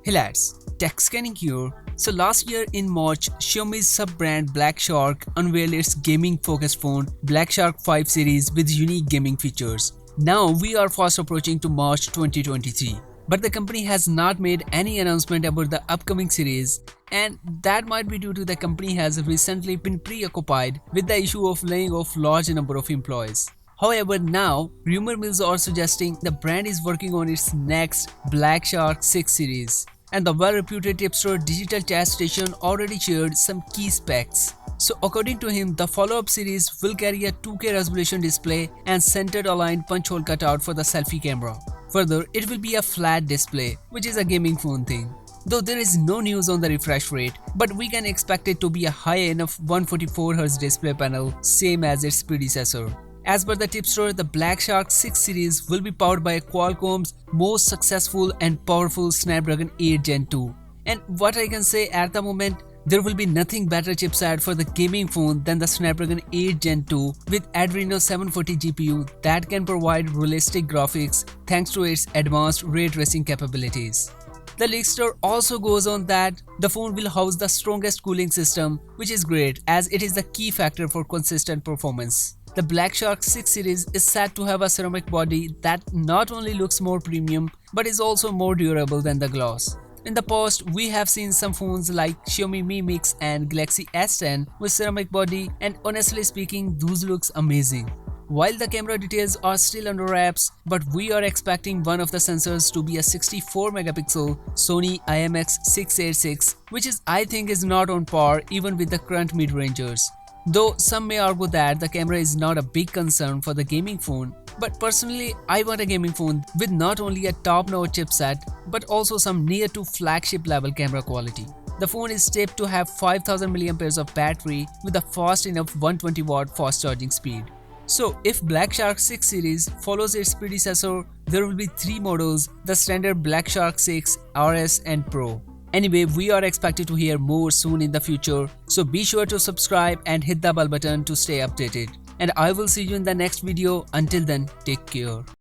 Hey lads, TechScanning here. So last year in March, Xiaomi's sub-brand Black Shark unveiled its gaming-focused phone Black Shark 5 series with unique gaming features. Now we are fast approaching to March 2023. But the company has not made any announcement about the upcoming series, and that might be due to the company has recently been preoccupied with the issue of laying off large number of employees. However, now rumor mills are suggesting the brand is working on its next Black Shark 6 series, and the well-reputed tipster Digital Chat Station already shared some key specs. So according to him, the follow-up series will carry a 2K resolution display and centered aligned punch hole cutout for the selfie camera. Further, it will be a flat display, which is a gaming phone thing. Though there is no news on the refresh rate, but we can expect it to be a high enough 144Hz display panel, same as its predecessor. As per the tipster, the Black Shark 6 series will be powered by Qualcomm's most successful and powerful Snapdragon 8 Gen 2. And what I can say at the moment, there will be nothing better chipset for the gaming phone than the Snapdragon 8 Gen 2 with Adreno 740 GPU that can provide realistic graphics thanks to its advanced ray tracing capabilities. The leakster also goes on that the phone will house the strongest cooling system, which is great as it is the key factor for consistent performance. The Black Shark 6 series is said to have a ceramic body that not only looks more premium but is also more durable than the glass. In the past, we have seen some phones like Xiaomi Mi Mix and Galaxy S10 with ceramic body, and honestly speaking, those looks amazing. While the camera details are still under wraps, but we are expecting one of the sensors to be a 64 megapixel Sony IMX686, which I think is not on par even with the current mid-rangers. Though some may argue that the camera is not a big concern for the gaming phone, but personally I want a gaming phone with not only a top-notch chipset but also some near to flagship level camera quality. The phone is tipped to have 5000 mAh of battery with a fast enough 120 watt fast charging speed. So if Black Shark 6 series follows its predecessor, there will be 3 models, the standard Black Shark 6, RS and Pro. Anyway, we are expected to hear more soon in the future, so be sure to subscribe and hit the bell button to stay updated. And I will see you in the next video. Until then, take care.